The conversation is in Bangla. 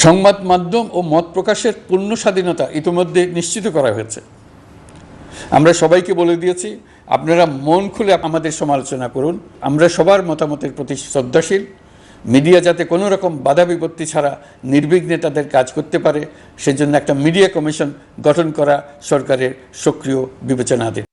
সংবাদ মাধ্যম ও মত প্রকাশের পূর্ণ স্বাধীনতা ইতিমধ্যে নিশ্চিত করা হয়েছে। আমরা সবাইকে বলে দিয়েছি, আপনারা মন খুলে আমাদের সমালোচনা করুন। আমরা সবার মতামতের প্রতি শ্রদ্ধাশীল। মিডিয়া যাতে কোনো রকম বাধা বিপত্তি ছাড়া নির্বিঘ্নে তাদের কাজ করতে পারে, সেজন্য একটা মিডিয়া কমিশন গঠন করা সরকারের সক্রিয় বিবেচনাধীন।